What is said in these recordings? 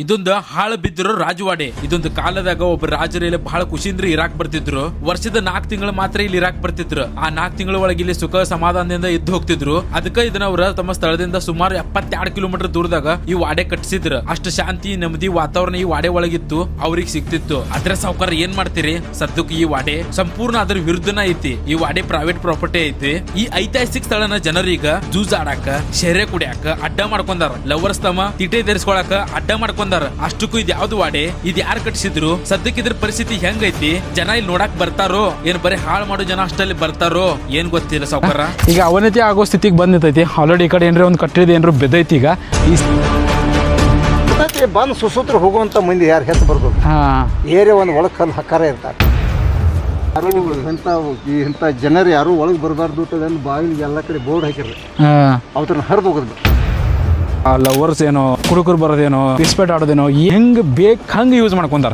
ಇದೊಂದು ಹಾಳು ಬಿದ್ದಿರೋ ರಾಜವಾಡೆ. ಇದೊಂದು ಕಾಲದಾಗ ಒಬ್ಬ ರಾಜರಲ್ಲಿ ಬಹಳ ಖುಷಿಯಿಂದ ಇರಾಕ್ ಬರ್ತಿದ್ರು. ವರ್ಷದ 4 ತಿಂಗಳು ಮಾತ್ರ ಇಲ್ಲಿ ಇರಾಕ್ ಬರ್ತಿದ್ರು. ಆ 4 ತಿಂಗಳ ಒಳಗೆ ಇಲ್ಲಿ ಸುಖ ಸಮಾಧಾನದಿಂದ ಇದ್ದು ಹೋಗ್ತಿದ್ರು. ಅದಕ್ಕೆ ಇದನ್ನ ಅವರ ತಮ್ಮ ಸ್ಥಳದಿಂದ ಸುಮಾರು 72 ಕಿಲೋಮೀಟರ್ ದೂರದಾಗ ಈ ವಾಡೆ ಕಟ್ಟಿಸಿದ್ರು. ಅಷ್ಟು ಶಾಂತಿ ನೆಮ್ಮದಿ ವಾತಾವರಣ ಈ ವಾಡೆ ಒಳಗಿತ್ತು, ಅವ್ರಿಗೆ ಸಿಗ್ತಿತ್ತು. ಅದ್ರ ಸಾವುಕಾರ ಏನ್ ಮಾಡ್ತೀರಿ, ಸದ್ಯಕ್ಕೆ ಈ ವಾಡೆ ಸಂಪೂರ್ಣ ಅದ್ರ ವಿರುದ್ಧನ ಐತಿ. ಈ ವಾಡೆ ಪ್ರೈವೇಟ್ ಪ್ರಾಪರ್ಟಿ ಐತಿ. ಈ ಐತಿಹಾಸಿಕ ಸ್ಥಳನ ಜನರೀಗ ಜೂಜ್ ಆಡಾಕ, ಶೆರೆ ಕುಡಿಯಾಕ ಅಡ್ಡ ಮಾಡ್ಕೊಂಡಾರ. ಲವರ್ಸ್ ತಮ್ಮ ತಿಟೆ ಧರಿಸ್ಕೊಳಕ ಅಡ್ಡ ಮಾಡ್ಕೊಂಡಾರ. ಅಷ್ಟಕ್ಕೂ ಇದು ಯಾವ್ದು ವಾಡೆ, ಇದು ಯಾರು ಕಟ್ಟಿಸಿದ್ರು, ಸದ್ಯಕ್ಕೆ ಇದ್ರ ಪರಿಸ್ಥಿತಿ ಹೆಂಗೈತಿ, ಜನ ಇಲ್ಲಿ ನೋಡಕ್ ಬರ್ತಾರೋ ಏನ್ ಬರೀ ಹಾಳು ಮಾಡೋ ಜನ ಅಷ್ಟಲ್ಲಿ ಬರ್ತಾರೋ ಏನ್ ಗೊತ್ತಿಲ್ಲ ಸಾವುಕಾರ. ಈಗ ಅವನತಿ ಆಗೋ ಸ್ಥಿತಿಗೆ ಬಂದಿರ್ತೈತಿ. ಆಲ್ರೆಡಿ ಈ ಕಡೆ ಏನ್ರಿ ಒಂದು ಕಟ್ಟಿದ ಏನ್ರು ಬೆದೈತಿ. ಈಗ ಬಂದು ಸುಸೂತ್ರ ಹೋಗುವಂತ ಮಂದಿ ಯಾರು ಹೆಸರು ಬರ್ಬೋದು. ಏರಿಯಾ ಒಂದು ಒಳಗೆ ಕಲ್ಲು ಹಕ್ಕಾರ ಇರ್ತಾರೆ. ಯಾರು ಇಂಥ ಜನರು ಯಾರು ಒಳಗೆ ಬರಬಾರ್ದು ಬಾಗಿಲಿಗೆ ಎಲ್ಲ ಕಡೆ ಬೋರ್ಡ್ ಹಾಕಿರ್ರಿ, ಅವ್ರನ್ನ ಹರಿದು ಹೋಗೋದು. ಲವರ್ಸ್ ಏನೋ ಕುಡುಕರು ಬರೋದೇನೋ ಇಸ್ಪೇಟ್ ಆಡೋದೇನೋ ಹೆಂಗ್ ಬೇಕು ಹಂಗೆ ಯೂಸ್ ಮಾಡ್ಕೊಂತಾರ.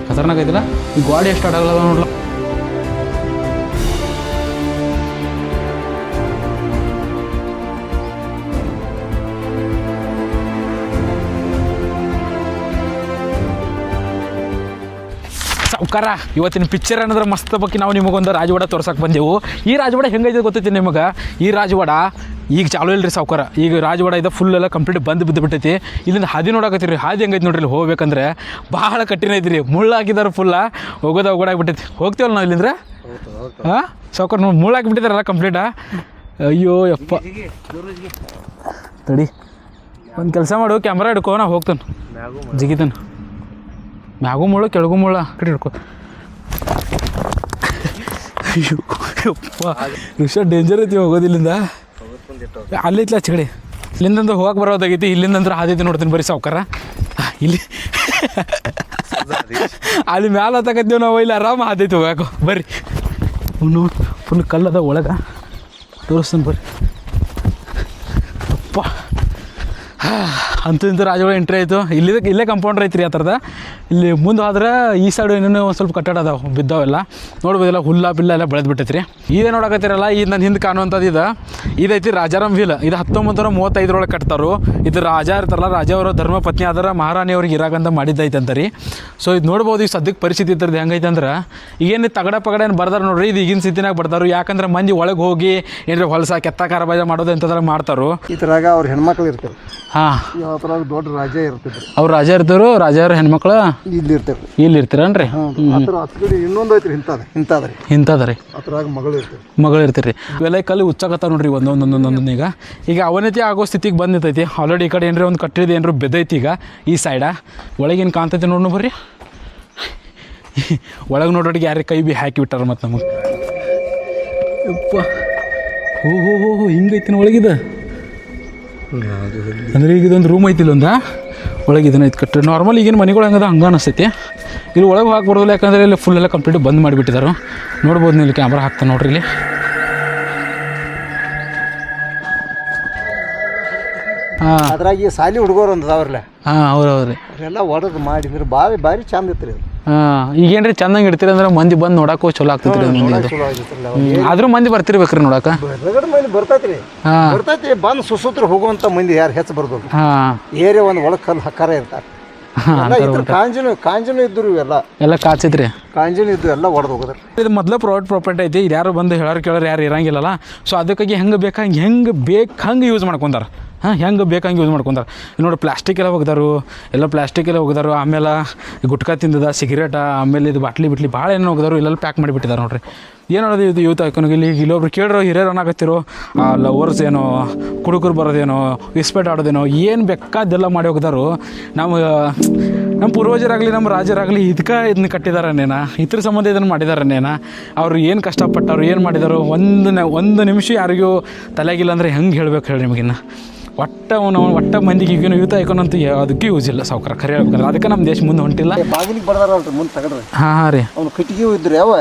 ಖತರ್ನಾಕ್ ಐತಿಲ್ಲ ಈ ಗಾಡಿ ಎಷ್ಟು ಆಡಲ್ಲ ನೋಡ್ಲ. ಸಾವುಕಾರ, ಇವತ್ತಿನ ಪಿಕ್ಚರ್ ಅನ್ನೋದ್ರ ಮಸ್ತ್ ಬಗ್ಗೆ ನಾವು ನಿಮಗೊಂದು ರಾಜವಾಡ ತೋರ್ಸಕ್ಕೆ ಬಂದೆವು. ಈ ರಾಜವಾಡ ಹೆಂಗೈತೆ ಗೊತ್ತೈತಿ ನಿಮಗೆ? ಈ ರಾಜವಾಡ ಈಗ ಚಾಲೂ ಇಲ್ರಿ ಸಾವುಕಾರ. ಈಗ ರಾಜವಾಡ ಇದೆ ಫುಲ್ ಎಲ್ಲ ಕಂಪ್ಲೀಟ್ ಬಂದು ಬಿದ್ದು ಬಿಟ್ಟೈತಿ. ಇಲ್ಲಿಂದ ಹಾದಿ ನೋಡಕತ್ತೀರಿ, ಹಾದಿ ಹೆಂಗೈತಿ ನೋಡ್ರಿ. ಇಲ್ಲಿ ಹೋಗ್ಬೇಕಂದ್ರೆ ಭಾಳ ಕಠಿಣ ಐತಿ ರೀ. ಮುಳ್ಳು ಹಾಕಿದಾರೆ ಫುಲ್ಲ, ಹೋಗೋದಾಗ್ಬಿಟ್ಟೈತಿ. ಹೋಗ್ತೀವಲ್ಲ ನಾವು ಇಲ್ಲಿಂದ್ರೆ. ಹಾಂ ಸಾವುಕಾರ, ನೋಡಿ ಮುಳ್ಳು ಹಾಕಿಬಿಟ್ಟಿದಾರಲ್ಲ ಕಂಪ್ಲೀಟಾ. ಅಯ್ಯೋ ಯಪ್ಪ, ತಡಿ ಒಂದು ಕೆಲಸ ಮಾಡು, ಕ್ಯಾಮ್ರಾ ಹಿಡ್ಕೋ, ನಾ ಹೋಗ್ತಾನೆ ಜಿಗಿತಾನೆ. ಮ್ಯಾಗೂ ಮುಳ್ಳು ಕೆಳಗೂ ಮುಳ್ಳ ಕಡೆ ಹಿಡ್ಕೊ. ಅಯ್ಯೋ ಯಪ್ಪ, ವಿಷಯ ಡೇಂಜರ್ ಐತಿ ಹೋಗೋದಿಲ್ಲಿಂದ. ಅಲ್ಲಿತ್ಲ ಆಚೆ ಕಡೆ ಇಲ್ಲಿಂದಂದ್ರೆ ಹೋಗಕ್ಕೆ ಬರೋದಾಗೈತಿ. ಇಲ್ಲಿಂದಂದ್ರೆ ಹಾದೈತಿ ನೋಡ್ತೀನಿ ಬರೀ ಸಾವುಕಾರ. ಇಲ್ಲಿ ಅಲ್ಲಿ ಮ್ಯಾಲೆ ಹತ್ತಕತ್ತೀವಿ ನಾವು. ಇಲ್ಲಿ ಆರಾಮ ಹಾದೈತಿ ಹೋಗಾಕು ಬರ್ರಿ. ಫುಲ್ ಕಲ್ಲದ ಒಳಗೆ ತೋರಿಸ್ತಾನೆ ಬರ್ರಿ. ಅಪ್ಪ ಅಂತೂ ಇಂಥ ರಾಜವಾಡ ಎಂಟ್ರಿ ಆಯಿತು. ಇಲ್ಲೇ ಕಂಪೌಂಡ್ರ್ ಐತ್ರಿ ಆ ಥರದ. ಇಲ್ಲಿ ಮುಂದೆ ಹೋದ್ರೆ ಈ ಸೈಡು ಇನ್ನೂ ಒಂದು ಸ್ವಲ್ಪ ಕಟ್ಟಡ ಅದಾವೆ ಬಿದ್ದಾವೆಲ್ಲ ನೋಡ್ಬೋದಿಲ್ಲ. ಹುಲ್ಲ ಬಿಲ್ಲ ಎಲ್ಲ ಬೆಳೆದು ಬಿಟ್ಟೈತಿ ರೀ. ಇದೇ ನೋಡಕತ್ತೀರಲ್ಲ, ಇದು ನನ್ನ ಹಿಂದೆ ಕಾಣುವಂಥದ್ದು ಇದೈತಿ ರಾಜಾರಾಮ್ ವೀಲ್. ಇದು 1935 ಕಟ್ತಾರೋ. ಇದು ರಾಜ ಇರ್ತಾರಲ್ಲ, ರಾಜ ಅವರ ಧರ್ಮ ಪತ್ನಿ ಆದ್ರೆ ಮಹಾರಾಣಿಯವ್ರಿಗೆ ಇರಾಗಂತ ಮಾಡಿದ್ದೈತೆ ಅಂತ ರೀ. ಸೊ ಇದು ನೋಡ್ಬೋದು. ಈಗ ಸದ್ಯಕ್ಕೆ ಪರಿಸ್ಥಿತಿ ಇರ್ತದೆ ಹೆಂಗೈತೆ ಅಂದ್ರೆ, ಈಗೇನು ತಗಡ ಪಗಡ ಏನು ಬರ್ದಾರ ನೋಡ್ರಿ, ಇದು ಈಗಿನ ಸ್ಥಿತಿನಾಗ ಬರ್ತಾರೋ. ಯಾಕಂದ್ರೆ ಮಂದಿ ಒಳಗೆ ಹೋಗಿ ಏನಾರ ಹೊಲಸ ಕೆತ್ತ ಕಾರಬಾಜ ಮಾಡೋದು ಎಂಥದ್ರ ಮಾಡ್ತಾರೋ. ಈ ಥರಾಗ ಅವ್ರ ಹೆಣ್ಮಕ್ಳು ಇರ್ತಾರೆ. ಹಾಂ, ಯಾವ ಥರ ದೊಡ್ಡ ರಾಜ ಇರ್ತಿದ್ರು. ಅವ್ರು ರಾಜ ಇರ್ತಾರೋ, ರಾಜರ ಹೆಣ್ಮಕ್ಳು ಇಲ್ಲಿ ಇರ್ತಾರೆ. ಇಲ್ಲಿ ಇರ್ತೀರನ್ರಿ? ಇನ್ನೊಂದು ಐತ್ರಿ ಇಂಥದ್ರಿ ಅದ್ರಾಗ ಮಗಳು ಇರ್ತೀರಿ. ಇವೆಲ್ಲ ಕಲ್ಲು ಹುಚ್ಚಾಕತ್ತಾವ ನೋಡ್ರಿ ಒಂದೊಂದೊಂದೊಂದೊಂದು. ಈಗ ಅವನತಿ ಆಗೋ ಸ್ಥಿತಿಗೆ ಬಂದಿರ್ತೈತಿ. ಆಲ್ರೆಡಿ ಈ ಕಡೆ ಏನ್ರಿ ಒಂದು ಕಟ್ಟಿದ ಏನ್ರು ಬೆದೈತಿ. ಈಗ ಈ ಸೈಡ ಒಳಗೇನು ಕಾಣ್ತೈತಿ ನೋಡ್ನು ಬರ್ರಿ. ಒಳಗೆ ನೋಡೋಟಿಗೆ ಯಾರೇ ಕೈ ಬಿ ಹಾಕಿಬಿಟ್ಟಾರ ಮತ್ತು ನಮಗೆ. ಯಪ್ಪ, ಹೋ ಹಿಂಗೈತಿನ ಒಳಗಿದೆ ಅಂದ್ರೆ. ಈಗ ಇದೊಂದು ರೂಮ್ ಐತಿ, ಇಲ್ಲೊಂದು ಒಳಗೆ ಇದನ್ನ ಐತೆ ಕಟ್ಟಿ. ನಾರ್ಮಲ್ ಈಗಿನ ಮನೆಗಳು ಹೆಂಗದ ಹಂಗೆ ಅನಿಸ್ತೈತಿ. ಇಲ್ಲಿ ಒಳಗೆ ಹಾಕಿ ಬರೋದಿಲ್ಲ, ಯಾಕಂದರೆ ಇಲ್ಲಿ ಫುಲ್ ಎಲ್ಲ ಕಂಪ್ಲೀಟ್ ಬಂದ್ ಮಾಡಿಬಿಟ್ಟಿದ್ದಾರೆ. ನೋಡ್ಬೋದು ನೀವು, ಇಲ್ಲಿ ಕ್ಯಾಮ್ರಾ ಹಾಕ್ತಾನೆ ನೋಡ್ರಿ ಇಲ್ಲಿ. ಹಾಂ, ಅದ್ರಾಗ ಈ ಸಾಲಿ ಹುಡುಗರು ಒಂದು ಅದಾವ್ರಲ್ಲ. ಹಾಂ, ಹೌದ್ರಿ. ಅವರೆಲ್ಲ ಒಡೆದು ಮಾಡಿದ್ರೆ ಭಾರಿ ಚಂದ ಇತ್ತು ರೀ. ಹಾಂ, ಈಗೇನ್ರಿ ಚಂದಂಗೆ ಇಡ್ತೀರಿ ಅಂದ್ರೆ ಮಂದಿ ಬಂದು ನೋಡಕ್ಕೂ ಚಲೋ ಆಗ್ತೈತಿ ರೀ. ಆದ್ರೂ ಮಂದಿ ಬರ್ತಿರ್ಬೇಕ್ರಿ ನೋಡಕ್ಕೆ. ಮಂದಿ ಬರ್ತೈತ್ರಿ. ಬರ್ತೈತಿ. ಬಂದು ಸುಸೂತ್ರ ಹೋಗುವಂತ ಮಂದಿ ಯಾರು ಹೆಚ್ಚು ಬರ್ಬೋದು. ಏರಿಯಾ ಒಂದು ಒಳಗೆ ಕಲ್ಲು ಹಕ್ಕಾರ ಇರ್ತಾರೆ. ಕಾಂಜನು ಇದ್ರು, ಎಲ್ಲ ಕಾಚಿದ್ರಿ. ಕಾಂಜನು ಇದ್ದು ಎಲ್ಲ ಒಡೆದು ಹೋಗೋದ್ರಿ. ಇದು ಮೊದಲೇ ಪ್ರೈವೇಟ್ ಪ್ರಾಪರ್ಟಿ ಐತಿ. ಇದು ಯಾರು ಬಂದು ಹೇಳೋರು ಕೇಳೋರು ಯಾರು ಇರಂಗಿಲ್ಲಲ್ಲ. ಸೊ ಅದಕ್ಕಾಗಿ ಹೆಂಗೆ ಬೇಕು ಹಂಗೆ ಯೂಸ್ ಮಾಡ್ಕೊಂತಾರೆ. ಹಾಂ, ಹೆಂಗೆ ಬೇಕಂಗೆ ಯೂಸ್ ಮಾಡ್ಕೊಂತಾರೆ. ನೋಡಿ ಪ್ಲಾಸ್ಟಿಕ್ ಎಲ್ಲ ಹೋಗಿದಾರು. ಆಮೇಲೆ ಗುಟ್ಕಾ ತಿಂದದ, ಸಿಗರೇಟ, ಆಮೇಲೆ ಇದು ಬಾಟ್ಲಿ ಭಾಳ ಏನೋ ಹೋಗಿದಾರು. ಇಲ್ಲೆಲ್ಲ ಪ್ಯಾಕ್ ಮಾಡಿಬಿಟ್ಟಿದ್ದಾರೆ ನೋಡ್ರಿ. ಏನೋದು ಇದು ಯೂತ್ ಐಕೋನಿಗೆ. ಇಲ್ಲೊಬ್ರು ಕೇಳ್ರೋ ಹಿರಿಯರು ಅನ್ನಾಗತ್ತಿರೋ, ಲವರ್ಸ್ ಏನೋ ಕುಡುಕರು ಬರೋದೇನೋ ಇಸ್ಪೇಟ್ ಆಡೋದೇನೋ ಏನು ಬೇಕಾದೆಲ್ಲ ಮಾಡಿ ಹೋಗಿದಾರು. ನಮ್ಮ ಪೂರ್ವಜರಾಗಲಿ ನಮ್ಮ ರಾಜರಾಗಲಿ ಇದನ್ನ ಕಟ್ಟಿದಾರನ್ನೇನ, ಇದ್ರ ಸಂಬಂಧ ಇದನ್ನು ಮಾಡಿದಾರನ್ನೇನ. ಅವ್ರು ಏನು ಕಷ್ಟಪಟ್ಟರು, ಏನು ಮಾಡಿದಾರು, ಒಂದು ನಿಮಿಷ ಯಾರಿಗೂ ತಲೆಗಿಲ್ಲ ಅಂದರೆ ಹೆಂಗೆ ಹೇಳ್ಬೇಕು ಹೇಳಿ ನಿಮಗಿನ್ನ. ಒಟ್ಟ ಮಂದಿಗೆ ಈಗಿನ ಯೂತ್ ಐಕೋನಂತೂ ಅದಕ್ಕೆ ಯೂಸ್ ಇಲ್ಲ ಸಾವುಕಾರ, ಖರೆ ಹೇಳ್ಬೇಕಂದ್ರೆ. ಅದಕ್ಕೆ ನಮ್ಮ ದೇಶ ಮುಂದೆ ಹೊಂಟಿಲ್ಲ. ಬಾಗಿಲಿಗೆ ಬರ್ದಾರಲ್ರಿ ಮುಂದೆ ತಗಡ್ರಿ. ಹಾಂ ರೀ, ಅವ್ನು ಕಟ್ಟಿಗೆ ಇದ್ರಿ ಯಾವ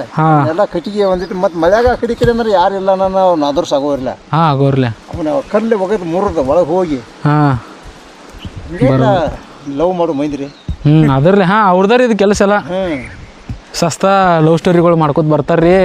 ಎಲ್ಲ ಕಟ್ಟಿಗೆ ಒಂದಿಟ್ಟು ಮತ್ತೆ ಮಳೆಯಾಗ ಕಡಿಕೆ ಅಂದ್ರೆ ಯಾರಿಲ್ಲ ನಾನು ಅವ್ನು ಆದರ್ಶ ಆಗೋರಿಲ್ಲ. ಹಾಂ, ಆಗೋರ್ಲೆ. ಅವನ ಕಲ್ಲೆ ಒಗದು ಮುರದ ಒಳಗೆ ಹೋಗಿ ಲವ್ ಮಾಡು ಮೈಂದ್ರಿ. ಅದರ್ಲಿ. ಹಾಂ, ಅವ್ರದಾರ ಇದು ಕೆಲಸ ಎಲ್ಲ. ಸಸ್ತಾ ಲವ್ ಸ್ಟೋರಿಗಳು ಮಾಡ್ಕೊತ ಬರ್ತಾರ್ರಿ.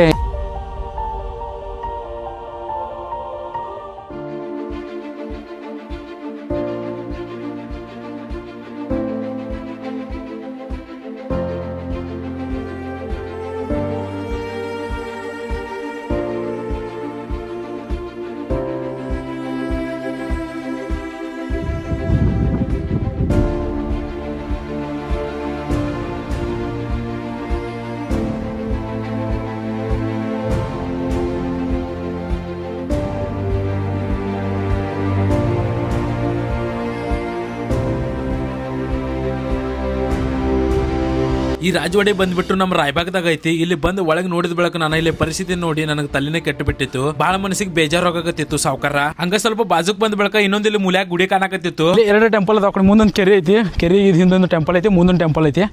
ಈ ರಾಜವಾಡೆ ಬಂದ್ಬಿಟ್ಟು ನಮ್ಮ ರಾಯಬಾಗದಾಗ ಐತಿ. ಇಲ್ಲಿ ಬಂದು ಒಳಗೆ ನೋಡಿದ ಬಳಕ ನಾನು ಇಲ್ಲಿ ಪರಿಸ್ಥಿತಿ ನೋಡಿ ನನಗೆ ತಲೆನೇ ಕೆಟ್ಟು ಬಿಟ್ಟಿತ್ತು. ಬಹಳ ಮನಸ್ಸಿಗೆ ಬೇಜಾರಾಗತ್ತಿತ್ತು ಸಾವುಕಾರ. ಹಂಗ ಸ್ವಲ್ಪ ಬಾಜುಕ್ ಬಂದ ಬಳಕ ಇನ್ನೊಂದು ಇಲ್ಲಿ ಮೂಲ್ಯಾಗ ಗುಡಿ ಕಾಣಕತ್ತಿತ್ತು. ಎರಡು ಟೆಂಪಲ್ ಅದಾವ, ಮುಂದೊಂದು ಕೆರೆ ಐತಿ, ಕೆರೆ ಹಿಂದೊಂದು ಟೆಂಪಲ್ ಐತಿ, ಮುಂದೊಂದು ಟೆಂಪಲ್ ಐತಿ.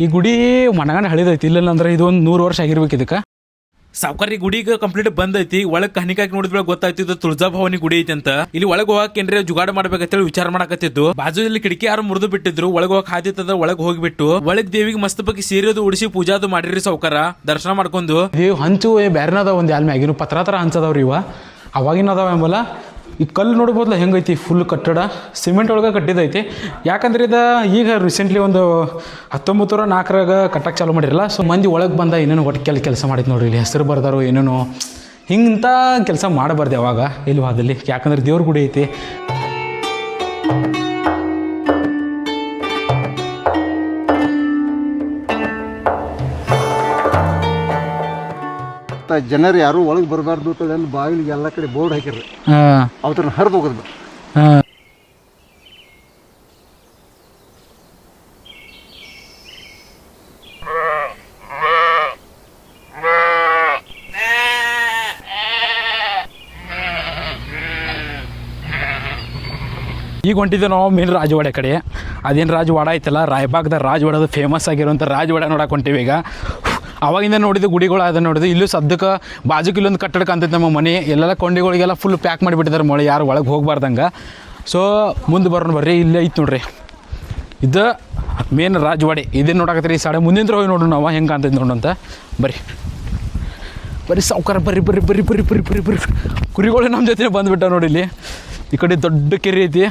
ಈ ಗುಡಿ ಮನಗಂಡ ಹಳಿದೈತಿ, ಇಲ್ಲ ಅಂದ್ರೆ ಇದು ಒಂದು 100 ವರ್ಷ ಆಗಿರ್ಬೇಕು ಇದಕ್ಕೆ. ಸಾವುಕಾರಿ ಗುಡಿಗೆ ಕಂಪ್ಲೀಟ್ ಬಂದೈತಿ. ಒಳಗ್ ಕಣಿಕಾಕಿ ನೋಡಿದ್ಮೇಲೆ ಗೊತ್ತಾಯ್ತಿದ್ದು ತುಳಜಾ ಭವಾನಿ ಗುಡಿ ಐತಿ ಅಂತ. ಇಲ್ಲಿ ಒಳಗ್ ಹೋಗಕ್ಕೆ ಜುಗಾಡ ಮಾಡ್ಬೇಕಂತೇಳಿ ವಿಚಾರ ಮಾಡಕತ್ತಿದ್ದು. ಬಾಜುದಲ್ಲಿ ಕಿಟಕಿ ಯಾರು ಮುರಿದು ಬಿಟ್ಟಿದ್ರು. ಒಳಗ್ ಹೋಗಕ್ ಹಾದಿತ್ತದ ಒಳಗ್ ಹೋಗ್ಬಿಟ್ಟು ಒಳಗ್ ದೇವಿಗೆ ಮಸ್ತ್ ಬಗ್ಗೆ ಸೀರೆದು ಉಡಿಸಿ ಪೂಜಾದು ಮಾಡಿರಿ ಸಾವುಕಾರ. ದರ್ಶನ ಮಾಡ್ಕೊಂಡು ದೇವ್ ಹಂಚು ಬೇರೆನದ ಒಂದು ಯಾಲ್ ಮ್ಯಾಗಿನ ಪತ್ರ ಥರ ಹಂಚದವ್ರಿ ಇವ ಅವಾಗಿನ ಅದಾವ ಎಂಬಲ್ಲ. ಈ ಕಲ್ಲು ನೋಡ್ಬೋದಲ್ಲ ಹೆಂಗೈತಿ, ಫುಲ್ ಕಟ್ಟಡ ಸಿಮೆಂಟ್ ಒಳಗೆ ಕಟ್ಟಿದೈತಿ. ಯಾಕಂದ್ರೆ ಇದು ಈಗ ರೀಸೆಂಟ್ಲಿ ಒಂದು 1904 ಕಟ್ಟಕ್ಕೆ ಚಾಲು ಮಾಡಿರಲ್ಲ. ಸೊ ಮಂದಿ ಒಳಗೆ ಬಂದ ಏನೇನು ಒಟ್ಟು ಕೆಲಸ ಮಾಡಿದ್ ನೋಡ್ರಿ. ಇಲ್ಲಿ ಹೆಸರು ಬರ್ದಾರೋ ಏನೇನೋ ಹಿಂಗಿಂತ ಕೆಲಸ ಮಾಡಬಾರ್ದು ಯಾವಾಗ ಇಲ್ಲಿ ವಾದಲ್ಲಿ. ಯಾಕಂದ್ರೆ ದೇವ್ರ ಗುಡಿ ಐತಿ. ಜನರು ಯಾರು ಒಳಗೆ ಬರಬಾರ್ದು ಅಂತ ಬಾಗಿಲಿಗೆ ಎಲ್ಲ ಕಡೆ ಬೋರ್ಡ್ ಹಾಕಿರ್ರಿ. ಅವ್ರನ್ನ ಹರಿದು ಹೋಗೋದು. ಈಗ ಹೊಂಟಿದ್ದೆ ನಾವು ಮೇನ್ ರಾಜವಾಡೆ ಕಡೆ. ಅದೇನು ರಾಜವಾಡ ಐತಲ್ಲ, ರಾಯಬಾಗದ ರಾಜವಾಡದು ಫೇಮಸ್ ಆಗಿರುವಂಥ ರಾಜವಾಡ ನೋಡಕ್ಕೆ ಹೊಂಟೀವಿ ಈಗ. ಅವಾಗಿಂದ ನೋಡಿದ ಗುಡಿಗಳು ಅದನ್ನು ನೋಡಿದ್ವಿ. ಇಲ್ಲೂ ಸದ್ಯಕ್ಕೆ ಬಾಜುಕ್ಕೆ ಇಲ್ಲೊಂದು ಕಟ್ಟಡ ಕಾಣ್ತೈತೆ ನಮ್ಮ ಮನೆ. ಎಲ್ಲೆಲ್ಲ ಕೊಂಡಿಗಳಿಗೆಲ್ಲ ಫುಲ್ ಪ್ಯಾಕ್ ಮಾಡಿಬಿಟ್ಟಿದ್ದಾರೆ ಮಳೆ, ಯಾರು ಒಳಗೆ ಹೋಗ್ಬಾರ್ದಂಗೆ. ಸೊ ಮುಂದೆ ಬರೋಣ ಬರ್ರಿ, ಇಲ್ಲೇ ಐತೆ ನೋಡ್ರಿ ಇದು ಮೇನ್ ರಾಜವಾಡೆ. ಇದೇನು ನೋಡಕತ್ತೀರಿ ಈ ಸಾಡೆ ಮುಂದಿನ ಹೋಗಿ ನೋಡೋಣ ನಾವು ಹೆಂಗೆ ಕಾಣ್ತೈತೆ ನೋಡು ಅಂತ. ಬರ್ರಿ ಸಾವುಕಾರ ಬರ್ರಿ ಬರ್ರಿ ಬರ್ರಿ ಬರ್ರಿ ಬರ್ರಿ ಬರ್ರಿ ಬರ್ರಿ. ಕುರಿಗಳು ನಮ್ಮ ಜೊತೆ ಬಂದುಬಿಟ್ಟ ನೋಡಿ. ಇಲ್ಲಿ ಈ ಕಡೆ ದೊಡ್ಡ ಕೆರೆ ಐತಿ,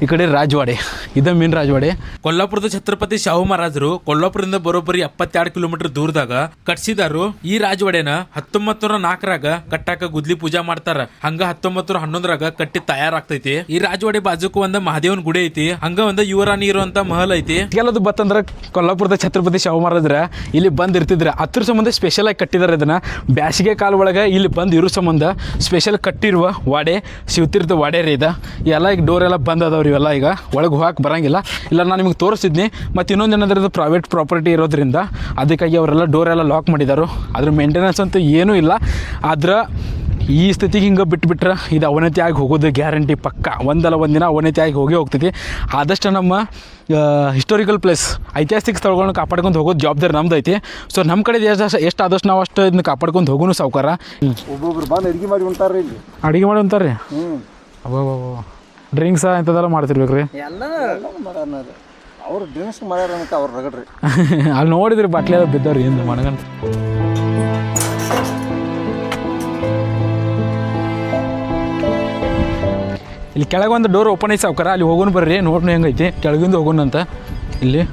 ಈ ಕಡೆ ರಾಜವಾಡೆ. ಇದು ಮೇನ್ ರಾಜವಾಡೆ. ಕೊಲ್ಲಾಪುರದ ಛತ್ರಪತಿ ಶಾಹು ಮಹಾರಾಜರು ಕೊಲ್ಲಾಪುರದಿಂದ ಬರೋಬ್ಬರಿ 72 ಕಿಲೋಮೀಟರ್ ದೂರದಾಗ ಕಟ್ಸಿದಾರು ಈ ರಾಜವಾಡೆನ. 1904ರಾಗ ಕಟ್ಟಾಕ ಗುದ್ಲಿ ಪೂಜಾ ಮಾಡ್ತಾರ. ಹಂಗ 1911ರಾಗ ಕಟ್ಟಿ ತಯಾರಾಗ್ತೈತಿ. ಈ ರಾಜವಾಡೆ ಬಾಜುಕು ಒಂದ ಮಹಾದೇವನ್ ಗುಡಿ ಐತಿ. ಹಂಗ ಒಂದ ಯುವರಾಣಿ ಇರುವಂತ ಮಹಲ್ ಐತಿ. ಕೆಲದು ಬತ್ತಂದ್ರ ಕೊಲ್ಲಾಪುರದ ಛತ್ರಪತಿ ಶಾಹು ಮಹಾರಾಜರ ಇಲ್ಲಿ ಬಂದಿರ್ತಿದ್ರ. ಅದ್ರ ಸಂಬಂಧ ಸ್ಪೆಷಲ್ ಆಗಿ ಕಟ್ಟಿದಾರೆ ಇದನ್ನ. ಬ್ಯಾಸಿಗೆ ಕಾಲ ಒಳಗೆ ಇಲ್ಲಿ ಬಂದು ಇರೋ ಸಂಬಂಧ ಸ್ಪೆಷಲ್ ಕಟ್ಟಿರುವ ವಾಡೆ, ಶಿವತೀರ್ಥ ವಾಡೆ ರೀ ಇದು. ಎಲ್ಲ ಈಗ ಡೋರ್ ಎಲ್ಲ ಬಂದ್ ಅದಾವ್ರಿ. ಇವೆಲ್ಲ ಈಗ ಒಳಗೆ ಹೋಗಕ್ಕೆ ಬರಂಗಿಲ್ಲ. ಇಲ್ಲ ನಾನು ನಿಮಗೆ ತೋರಿಸಿದ್ನಿ. ಮತ್ತು ಇನ್ನೊಂದು ಏನಾದ್ರೆ ಇದು ಪ್ರೈವೇಟ್ ಪ್ರಾಪರ್ಟಿ ಇರೋದ್ರಿಂದ ಅದಕ್ಕಾಗಿ ಅವರೆಲ್ಲ ಡೋರ್ ಎಲ್ಲ ಲಾಕ್ ಮಾಡಿದಾರು. ಅದ್ರ ಮೇಂಟೆನೆನ್ಸ್ ಅಂತೂ ಏನೂ ಇಲ್ಲ. ಆದ್ರೆ ಈ ಸ್ಥಿತಿಗೆ ಹಿಂಗೆ ಬಿಟ್ಬಿಟ್ರೆ ಇದು ಅವನತಿ ಆಗಿ ಹೋಗೋದು ಗ್ಯಾರಂಟಿ ಪಕ್ಕ. ಒಂದಲ್ಲ ಒಂದಿನ ಅವನತಿ ಆಗಿ ಹೋಗ್ತೈತಿ. ಆದಷ್ಟು ನಮ್ಮ ಹಿಸ್ಟೋರಿಕಲ್ ಪ್ಲೇಸ್, ಐತಿಹಾಸಿಕ ಸ್ಥಳಗಳನ್ನ ಕಾಪಾಡ್ಕೊಂಡು ಹೋಗೋದು ಜವಾಬ್ದಾರಿ ನಮ್ದು ಐತಿ. ಸೊ ನಮ್ಮ ಕಡೆ ಎಷ್ಟು ಆದಷ್ಟು ನಾವು ಅಷ್ಟು ಇದನ್ನ ಕಾಪಾಡ್ಕೊಂಡು ಹೋಗೋನು ಸಾವುಕಾರ. ಒಬ್ಬೊಬ್ರು ಬಂದು ಅಡುಗೆ ಮಾಡಿ ಉಂಟಾರ್ರಿ. ಇಲ್ಲಿ ಅಡುಗೆ ಮಾಡಿ ಉಂಟಾರ್ರಿ. ಅಬ್ಬಾ ಡ್ರಿಂಕ್ಸ ಇಂಥದ್ದೆಲ್ಲ ಮಾಡ್ತಿರ್ಬೇಕು ರೀ. ಎಲ್ಲ ಅವ್ರು ಡ್ರಿಂಕ್ಸ್ ಮಾಡ್ಯಾರ ಅಂತ ಅವ್ರು ರಗಡ್ರಿ. ಅಲ್ಲಿ ನೋಡಿದ್ರಿ ಬಾಟ್ಲಿ ಎಲ್ಲ ಬಿದ್ದವ್ರಿ ಹಿಂದೆ ಮಣಗಂತ. ಇಲ್ಲಿ ಕೆಳಗೆ ಒಂದು ಡೋರ್ ಓಪನ್ ಐತಿ ಸಾವುಕಾರ. ಅಲ್ಲಿ ಹೋಗೋಣ ಬರ್ರಿ, ನೋಡ್ನು ಹೆಂಗೈತಿ ಕೆಳಗಿಂದ ಹೋಗೋಣ ಅಂತ. ಇಲ್ಲಿ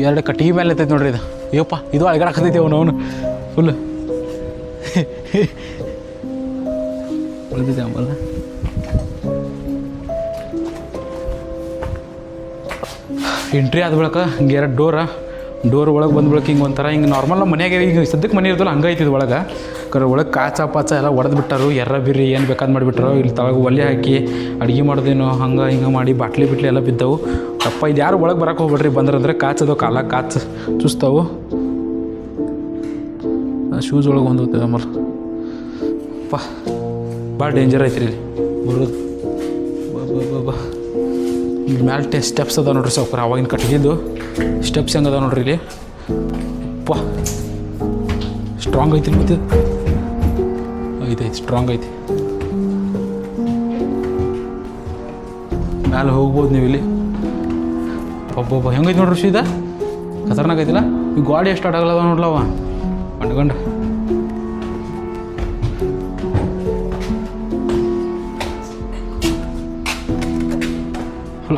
ಎರಡು ಕಟ್ಟಿಗೆ ಮೇಲೆ ಐತೈತೆ ನೋಡ್ರಿ ಇದು. ಅಯ್ಯಪ್ಪ ಇದು ಅಳಗಡಾಕತೈತಿ ಅವನು ಫುಲ್ ಉಳಿದಿದೆ ಅಂಬಲ್ಲ. ಎಂಟ್ರಿ ಆದ ಬಳಿಕ ಹಿಂಗೆ 2 ಡೋರ್ ಒಳಗೆ ಬಂದ ಬಳಿಕ ಹಿಂಗೆ ಒಂಥರ ಹಿಂಗೆ ನಾರ್ಮಲ್ ನಮ್ಮ ಮನೆಯಾಗೆ ಈಗ ಸದ್ಯಕ್ಕೆ ಮನೆ ಇರ್ತಲ್ಲ ಹಂಗೆ ಐತಿದ್ ಒಳಗೆ. ಕರೆ ಒಳಗೆ ಕಾಚ ಪಾಚ ಎಲ್ಲ ಹೊಡೆದು ಬಿಟ್ಟಾರು. ಎರ್ರ ಬಿರ್ರಿ ಏನು ಬೇಕಾದ್ ಮಾಡಿಬಿಟ್ರು. ಇಲ್ಲಿ ತಳಗೆ ಒಲೆ ಹಾಕಿ ಅಡುಗೆ ಮಾಡೋದೇನೋ ಹಂಗೆ ಹಿಂಗೆ ಮಾಡಿ ಬಾಟ್ಲಿ ಬಿಟ್ಲಿ ಎಲ್ಲ ಬಿದ್ದವು. ಅಪ್ಪ ಇದು ಯಾರು ಒಳಗೆ ಬರೋಕೆ ಹೋಗ್ಬೇಡ್ರಿ. ಬಂದ್ರಂದ್ರೆ ಕಾಚದು ಕಾಲ ಕಾಚು ಚುಸ್ತಾವು. ಶೂಸ್ ಒಳಗೆ ಒಂದು ಆಮೇಲೆ ಅಪ್ಪ ಭಾಳ ಡೇಂಜರ್ ಐತ್ರಿ ಇಲ್ಲಿ ಬರೋದು. ಬಾ ಇಲ್ಲಿ ಮ್ಯಾಲೆ ಸ್ಟೆಪ್ಸ್ ಅದಾವ ನೋಡ್ರಿ ಸಾವುಕಾರ. ಅವಾಗಿನ ಕಟ್ಟಿದ್ದು ಸ್ಟೆಪ್ಸ್ ಹೆಂಗೆ ಅದಾವ ನೋಡ್ರಿ ಇಲ್ಲಿ. ಅಪ್ಪ ಸ್ಟ್ರಾಂಗ್ ಐತಿ ಮತ್ತೆ ಐತಿ ಸ್ಟ್ರಾಂಗ್ ಐತಿ. ಮ್ಯಾಲೆ ಹೋಗ್ಬೋದು ನೀವು ಇಲ್ಲಿ. ಒಬ್ಬೊಬ್ಬ ಹೆಂಗೈತಿ ನೋಡ್ರಿ ಸೀದಾ ಖತರ್ನಾಕ್ ಐತಿಲ್ಲ. ಈ ಗಾಡಿ ಎಷ್ಟು ಅಡಗಲ್ಲದ ನೋಡ್ಲವ ಅಂಡ್ಗಂಡ.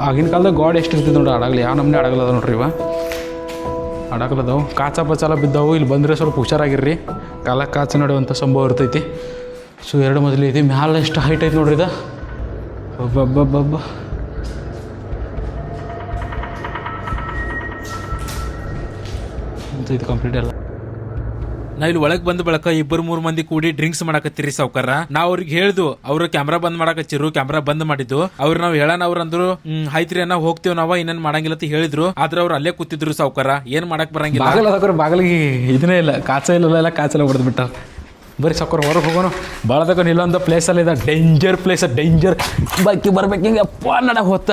ಆಗಿನ ಕಾಲದಾಗ ಗಾಡಿ ಎಷ್ಟು ಇರ್ತಿದ್ದು ನೋಡ್ರಿ ಅಡಗಲಿ. ಯಾವ ನಮ್ಮನೆ ಅಡಗಲ್ಲದ ನೋಡ್ರಿ ಇವ ಅಡಗಲದವು. ಕಾಚ ಪಚಾಲ ಬಿದ್ದವು. ಇಲ್ಲಿ ಬಂದರೆ ಸ್ವಲ್ಪ ಹುಷಾರಾಗಿರ್ರಿ. ಕಾಲ ಕಾಚ ನಡೆಯುವಂಥ ಸಂಭವ ಇರ್ತೈತಿ. ಸೊ 2 ಮಜಲಿ ಐತಿ. ಮ್ಯಾಲೆ ಎಷ್ಟು ಹೈಟ್ ಐತಿ ನೋಡ್ರಿ ಇದು. ಒಬ್ಬಬ್ಬಬ್ಬ ಇದು ಕಂಪ್ಲೀಟ್ ಎಲ್ಲ ನಾ ಇಲ್ಲಿ ಒಳಗ್ ಬಂದ ಬಳಕ 2-3 ಮಂದಿ ಕೂಡಿ ಡ್ರಿಂಕ್ಸ್ ಮಾಡಕತ್ತೀರಿ ಸಾವ್ಕಾರ. ನಾವ್ ಅವ್ರಿಗೆ ಹೇಳ್ದು ಅವ್ರ ಕ್ಯಾಮ್ರಾ ಬಂದ್ ಮಾಡಕಚ್ಚಿರು, ಕ್ಯಾಮ್ರಾ ಬಂದ್ ಮಾಡಿದ್ದು ಅವ್ರು ನಾವ್ ಹೇಳೋಣ. ಅವ್ರ ಅಂದ್ರು ಆಯ್ತ್ರಿ ಅನ್ನ ಹೋಗ್ತೇವ್ ನಾವ ಇನ್ನೇನ್ ಮಾಡಂಗಿಲ್ಲ ಅಂತ ಹೇಳಿದ್ರು. ಆದ್ರೆ ಅವ್ರು ಅಲ್ಲೇ ಕೂತಿದ್ರು ಸಾವ್ಕಾರ, ಏನ್ ಮಾಡಕ್ ಬರಂಗಿಲ್ಲ. ಬಾಗಿಲಿಗೆ ಇದನ್ನೇ ಇಲ್ಲ, ಕಾಚ ಇಲ್ಲ, ಕಾಚೆಲ್ಲ ಹೊಡೆದ್ ಬಿಟ್ಟಾರ. ಬರೀ ಸಾವ್ಕಾರ ಹೊರಗೆ ಹೋಗೋಣ. ಭಾಳ ಇಲ್ಲೊಂದು ಪ್ಲೇಸಲ್ಲಿ ಇದೆ, ಡೇಂಜರ್ ಪ್ಲೇಸ್, ಡೇಂಜರ್. ಬಾಕಿ ಬರ್ಬೇಕು ಹಿಂಗೆ ಅಪ್ಪ ನಡ ಹೋತ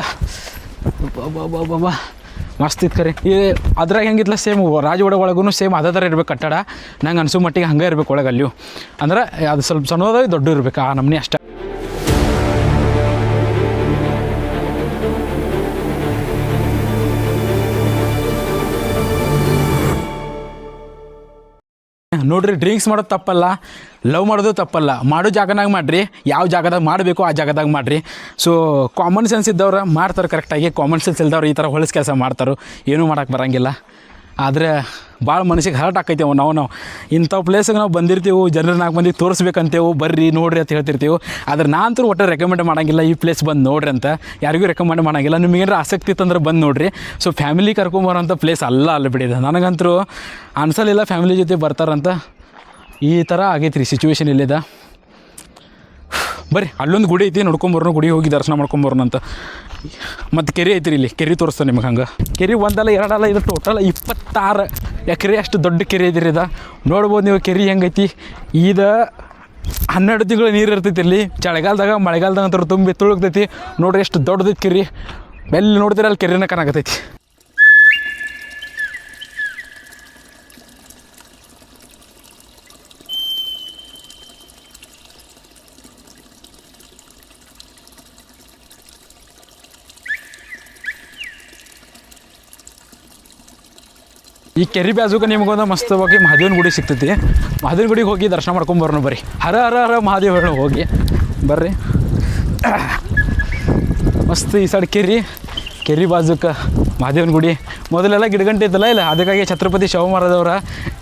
ಬಾಬಾ ಮಸ್ತ್ ಇತ್ತು ಖರೆ. ಈ ಅದ್ರಾಗ ಹೆಂಗಿತ್ಲ ಸೇಮ್ ರಾಜವಾಡ ಒಳಗೂ ಸೇಮ್ ಅದೇ ಥರ ಇರ್ಬೇಕು ಕಟ್ಟಡ. ನಂಗೆ ಅನ್ಸೋ ಮಟ್ಟಿಗೆ ಹಂಗೆ ಇರ್ಬೇಕು ಒಳಗೆ ಅಲ್ಲಿಯೂ. ಅಂದ್ರೆ ಅದು ಸ್ವಲ್ಪ ಸಣ್ಣದಾಗಿ ದೊಡ್ಡ ಇರ್ಬೇಕು ಆ ನಮ್ನಿ ಅಷ್ಟೇ. ನೋಡ್ರಿ, ಡ್ರಿಂಕ್ಸ್ ಮಾಡೋದು ತಪ್ಪಲ್ಲ, ಲವ್ ಮಾಡೋದು ತಪ್ಪಲ್ಲ. ಮಾಡೋ ಜಾಗನಾಗ ಮಾಡಿರಿ, ಯಾವ ಜಾಗದಾಗ ಮಾಡಬೇಕು ಆ ಜಾಗದಾಗ ಮಾಡಿರಿ. ಸೊ ಕಾಮನ್ ಸೆನ್ಸ್ ಇದ್ದವ್ರು ಮಾಡ್ತಾರೆ ಕರೆಕ್ಟಾಗಿ, ಕಾಮನ್ ಸೆನ್ಸ್ ಇಲ್ದವ್ರು ಈ ಥರ ಹೊಲಸು ಕೆಲಸ ಮಾಡ್ತಾರೆ, ಏನೂ ಮಾಡೋಕ್ಕೆ ಬರೋಂಗಿಲ್ಲ. ಆದರೆ ಭಾಳ ಮನಸ್ಸಿಗೆ ಹರ್ಟ್ ಆಕೈತೇವೆ ನಾವು ಇಂಥ ಪ್ಲೇಸಿಗೆ ನಾವು ಬಂದಿರ್ತೀವಿ, ಜನರು 4 ಮಂದಿಗೆ ತೋರಿಸ್ಬೇಕಂತೇವು, ಬರ್ರಿ ನೋಡ್ರಿ ಅಂತ ಹೇಳ್ತಿರ್ತೀವಿ. ಆದ್ರೆ ನಾನಂತೂ ಒಟ್ಟು ರೆಕಮೆಂಡ್ ಮಾಡೋಂಗಿಲ್ಲ ಈ ಪ್ಲೇಸ್ ಬಂದು ನೋಡ್ರಿ ಅಂತ, ಯಾರಿಗೂ ರೆಕಮೆಂಡ್ ಮಾಡೋಂಗಿಲ್ಲ. ನಿಮಗೇನಾರು ಆಸಕ್ತಿ ಇತ್ತಂದ್ರೆ ಬಂದು ನೋಡ್ರಿ. ಸೊ ಫ್ಯಾಮಿಲಿ ಕರ್ಕೊಂಬರೋಂಥ ಪ್ಲೇಸ್ ಅಲ್ಲ ಬಿಡಿದೆ. ನನಗಂತೂ ಅನ್ಸಲಿಲ್ಲ ಫ್ಯಾಮಿಲಿ ಜೊತೆ ಬರ್ತಾರಂತ. ಈ ಥರ ಆಗೈತೆ ರೀ ಸಿಚುವೇಶನ್ ಇಲ್ಲಿದೆ. ಬರ್ರಿ, ಅಲ್ಲೊಂದು ಗುಡಿ ಐತಿ, ನೋಡ್ಕೊಂಬರೋಣ, ಗುಡಿ ಹೋಗಿ ದರ್ಶನ ಮಾಡ್ಕೊಂಬರೋಣ ಅಂತ. ಮತ್ತು ಕೆರೆ ಐತಿ ರೀ, ಇಲ್ಲಿ ಕೆರೆ ತೋರಿಸ್ತಾನೆ ನಿಮಗೆ. ಹಂಗೆ ಕೆರೆ ಒಂದಲ್ಲ ಎರಡಲ್ಲ, ಇದು ಟೋಟಲ್ 26 ಎಕರೆ ಅಷ್ಟು ದೊಡ್ಡ ಕೆರೆ ಐತಿ ರೀ. ಇದು ನೋಡ್ಬೋದು ನೀವು ಕೆರೆ ಹೆಂಗೈತಿ. ಇದು 12 ತಿಂಗಳು ನೀರು ಇರ್ತೈತಿ ಇಲ್ಲಿ. ಚಳಿಗಾಲದಾಗ ಮಳೆಗಾಲದಾಗ ಅಂತ ತುಂಬಿ ತುಳುಕ್ತೈತಿ. ನೋಡ್ರಿ ಎಷ್ಟು ದೊಡ್ಡದೈತಿ ಕೆರೆ. ಎಲ್ಲಿ ನೋಡ್ತೀರ ಅಲ್ಲಿ ಕೆರೆನ ಕಾಣಕತ್ತೈತಿ. ಈ ಕೆರೆ ಬಾಜುಕ ನಿಮಗೊಂದು ಮಸ್ತವಾಗಿ ಮಹಾದೇವನ ಗುಡಿ ಸಿಗ್ತೈತಿ. ಮಹಾದೇವನ ಗುಡಿಗೆ ಹೋಗಿ ದರ್ಶನ ಮಾಡ್ಕೊಂಬರೋಣ ಬರ್ರಿ. ಹರ ಹರ ಹರ ಮಹಾದೇವ ಹೇಳೋ ಹೋಗಿ ಬರ್ರಿ. ಮಸ್ತ್ ಈ ಸೈಡ್ ಕೆರೆ ಬಾಜುಕ ಮಹಾದೇವನ ಗುಡಿ. ಮೊದಲೆಲ್ಲ ಗಿಡಗಂಟೆ ಇತ್ತಲ್ಲ ಇಲ್ಲ, ಅದಕ್ಕಾಗಿ ಛತ್ರಪತಿ ಶಿವಮಹಾರಾಜವ್ರ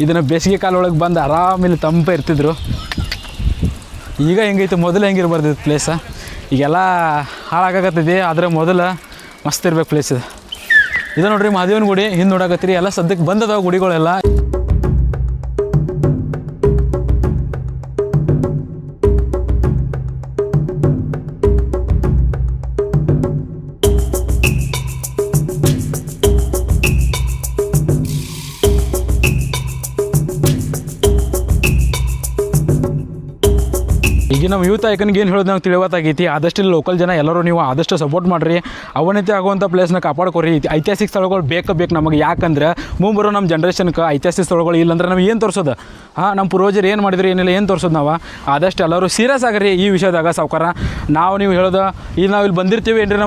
ಇದನ್ನು ಬೇಸಿಗೆ ಕಾಲೊಳಗೆ ಬಂದು ಆರಾಮಿಲ್ಲಿ ತಂಪ ಇರ್ತಿದ್ರು. ಈಗ ಹೆಂಗೈತೆ, ಮೊದಲು ಹೆಂಗಿರ್ಬಾರ್ದಿತ್ತು ಪ್ಲೇಸ. ಈಗೆಲ್ಲ ಹಾಳಾಗತ್ತೈತಿ. ಆದರೆ ಮೊದಲು ಮಸ್ತ್ ಇರ್ಬೇಕು ಪ್ಲೇಸ್ ಇದು. ಇದು ನೋಡ್ರಿ ಮಹಾದೇವನ ಗುಡಿ ಹಿಂದೆ ನೋಡಕತ್ತೀರಿ. ಎಲ್ಲ ಸದ್ಯಕ್ಕೆ ಬಂದದಾವ ಗುಡಿಗಳೆಲ್ಲ. ಈಗ ನಮ್ಮ ಯೂತ್ ಐಕನ್ಗೆ ಏನು ಹೇಳೋದು ನಾವು ತಿಳಿವತ್ತಾಗೈತಿ. ಆದಷ್ಟು ಇಲ್ಲಿ ಲೋಕಲ್ ಜನ ಎಲ್ಲರೂ ನೀವು ಆದಷ್ಟು ಸಪೋರ್ಟ್ ಮಾಡಿರಿ. ಅವನತಿ ಆಗುವಂಥ ಪ್ಲೇಸ್ನ ಕಾಪಾಡ್ಕೊರಿ. ಐತಿಹಾಸಿಕ ಸ್ಥಳಗಳು ಬೇಕು ನಮಗೆ. ಯಾಕಂದ್ರೆ ಮುಂಬರೋ ನಮ್ಮ ಜನ್ರೇಷನ್ಗೆ ಐತಿಹಾಸಿಕ ಸ್ಥಳಗಳು ಇಲ್ಲಾಂದ್ರೆ ನಾವು ಏನು ತೋರಿಸೋದು? ನಮ್ಮ ಪೂರ್ವಜರು ಏನು ಮಾಡಿದ್ರು ಏನಿಲ್ಲ, ಏನು ತೋರಿಸೋದು ನಾವು? ಆದಷ್ಟು ಎಲ್ಲರೂ ಸೀರಿಯಸ್ ಆಗಿರಿ ಈ ವಿಷಯದಾಗ ಸಾವ್ಕಾರ. ನೀವು ಹೇಳೋದು ಈಗ ನಾವು ಇಲ್ಲಿ ಬಂದಿರ್ತೀವಿ ಏನ್ರಿ,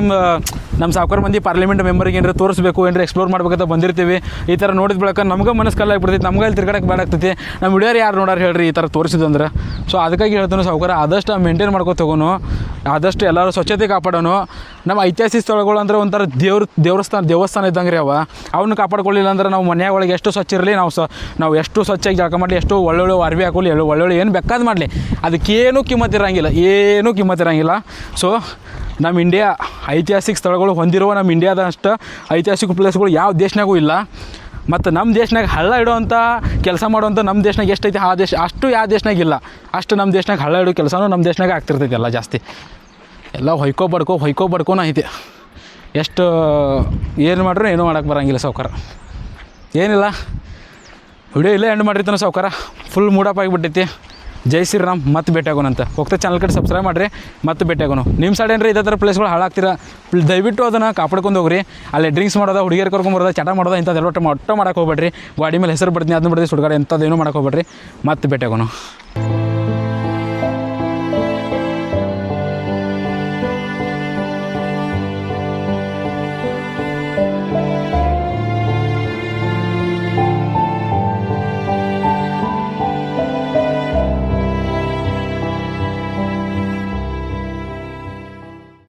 ನಮ್ಮ ಸಾವ್ಕಾರ ಮಂದಿ ಪಾರ್ಲಿಮೆಂಟ್ ಮೆಂಬರ್ಗೆ ಏನಾರು ತೋರಿಸ್ಬೇಕು, ಏನಾರು ಎಕ್ಸ್ಪ್ಲೋರ್ ಮಾಡ್ಬೇಕಂತ ಬಂದಿರ್ತೀವಿ. ಈ ಥರ ನೋಡಿದ ಬಳಿಕ ನಮ್ಗೆ ಮನಸ್ಸು ಕಲ್ಲಾಗ್ಬಿಡ್ತೈತಿ, ನಮ್ಗೆ ಇಲ್ಲಿ ತಿರ್ಗಾಡಕ್ಕೆ ಬೇಡ ಆಗ್ತೈತಿ. ನಮ್ಮ ವಿಡಿಯೋರು ಯಾರು ನೋಡಾರು ಹೇಳ್ರಿ ಈ ಥರ ತೋರಿಸಿದಂದ್ರೆ. ಸೊ ಅದಕ್ಕಾಗಿ ಹೇಳ್ತಾನೆ ಸಾವ್ಕಾರ, ಆದಷ್ಟು ಮೇಂಟೈನ್ ಮಾಡ್ಕೊತ ಹೋಗೋನು. ಆದಷ್ಟು ಎಲ್ಲರೂ ಸ್ವಚ್ಛತೆ ಕಾಪಾಡೋನು. ನಮ್ಮ ಐತಿಹಾಸಿಕ ಸ್ಥಳಗಳು ಅಂದರೆ ಒಂಥರ ದೇವಸ್ಥಾನ ಇದ್ದಂಗೆ ರೀ. ಅವನ್ನ ಕಾಪಾಡ್ಕೊಳ್ಳಿಲ್ಲ ಅಂದ್ರೆ ನಾವು ಮನೆಯ ಒಳಗೆ ಎಷ್ಟು ಸ್ವಚ್ಛ ಇರಲಿ, ನಾವು ಎಷ್ಟು ಸ್ವಚ್ಛಾಗಿ ಜಳಕ ಮಾಡಲಿ, ಎಷ್ಟು ಒಳ್ಳೊಳ್ಳೆ ಅರ್ವಿ ಹಾಕೊಳ್ಳಿ, ಒಳ್ಳೊಳ್ಳೆ ಏನು ಬೇಕಾದ್ ಮಾಡಲಿ, ಅದಕ್ಕೇನೂ ಕಿಮ್ಮತ್ತಿರಂಗಿಲ್ಲ, ಏನೂ ಕಿಮ್ಮತ್ತಿರಂಗಿಲ್ಲ. ಸೊ ನಮ್ಮ ಇಂಡಿಯಾ ಐತಿಹಾಸಿಕ ಸ್ಥಳಗಳು ಹೊಂದಿರುವ ನಮ್ಮ ಇಂಡಿಯಾದ ಅಷ್ಟು ಐತಿಹಾಸಿಕ ಪ್ಲೇಸ್ಗಳು ಯಾವ ದೇಶನಾಗೂ ಇಲ್ಲ. ಮತ್ತು ನಮ್ಮ ದೇಶನಾಗ ಹಳ್ಳ ಇಡುವಂಥ ಕೆಲಸ ಮಾಡುವಂಥ ನಮ್ಮ ದೇಶನಾಗ ಎಷ್ಟೈತಿ ಆ ದೇಶ ಅಷ್ಟು ಯಾವ ದೇಶನಾಗ ಇಲ್ಲ. ಅಷ್ಟು ನಮ್ಮ ದೇಶನಾಗ ಹಳ್ಳ ಇಡೋ ಕೆಲಸನೂ ನಮ್ಮ ದೇಶನಾಗ ಆಗ್ತಿರ್ತೈತಿ ಎಲ್ಲ ಜಾಸ್ತಿ. ಎಲ್ಲ ಹೊಯ್ಕೊ ಬಡ್ಕೋನ ಐತಿ. ಎಷ್ಟು ಏನು ಮಾಡ್ರೂ ಏನೂ ಮಾಡೋಕ್ಕೆ ಬರೋಂಗಿಲ್ಲ ಸಾವ್ಕಾರ. ಏನಿಲ್ಲ, ವಿಡಿಯೋ ಇಲ್ಲೇ ಎಂಡ್ ಮಾಡಿರ್ತಾನೆ ಸಾವ್ಕಾರ. ಫುಲ್ ಮೂಡಪ್ ಆಗಿಬಿಟ್ಟೈತಿ. ಜೈ ಶ್ರೀರಾಮ್. ಮತ್ತೆ ಭೇಟಿಯಾಗೋಣಂತ ಹೋಗ್ತಾ ಚಾನಲ್ ಕಡೆ ಸಬ್ಸ್ಕ್ರೈಬ್ ಮಾಡಿರಿ. ಮತ್ತೆ ಭೇಟಿಯಾಗೋಣ. ನಿಮ್ಮ ಸೈಡ್ ಏನ್ರಿ ಇದೇ ಥರ ಪ್ಲೇಸ್ಗಳು ಹಾಳಾಗ್ತೀರಾ, ದಯವಿಟ್ಟು ಅದನ್ನು ಕಾಪಾಡ್ಕೊಂಡು ಹೋಗ್ರಿ. ಅಲ್ಲೇ ಡ್ರಿಂಕ್ಸ್ ಮಾಡೋದ, ಹುಡುಗಿಯರು ಕರ್ಕೊಂಬರೋದ, ಚಟ ಮಾಡೋದ, ಇಂಥದ್ದೆಲ್ಲ ಒಟ್ಟು ಮಾಡೋಕೆ ಹೋಗ್ಬೇಡ್ರಿ. ಗಾಡಿ ಮೇಲೆ ಹೆಸರು ಬರ್ತೀನಿ, ಅದನ್ನ ಬರ್ತೀನಿ, ಸುಡ್ಗಾಡಿ ಎಂಥದ್ದೇನೂ ಮಾಡೋಕೆ ಹೋಗ್ಬೇಡ್ರಿ. ಮತ್ತೆ ಭೇಟಿಯಾಗೋಣ.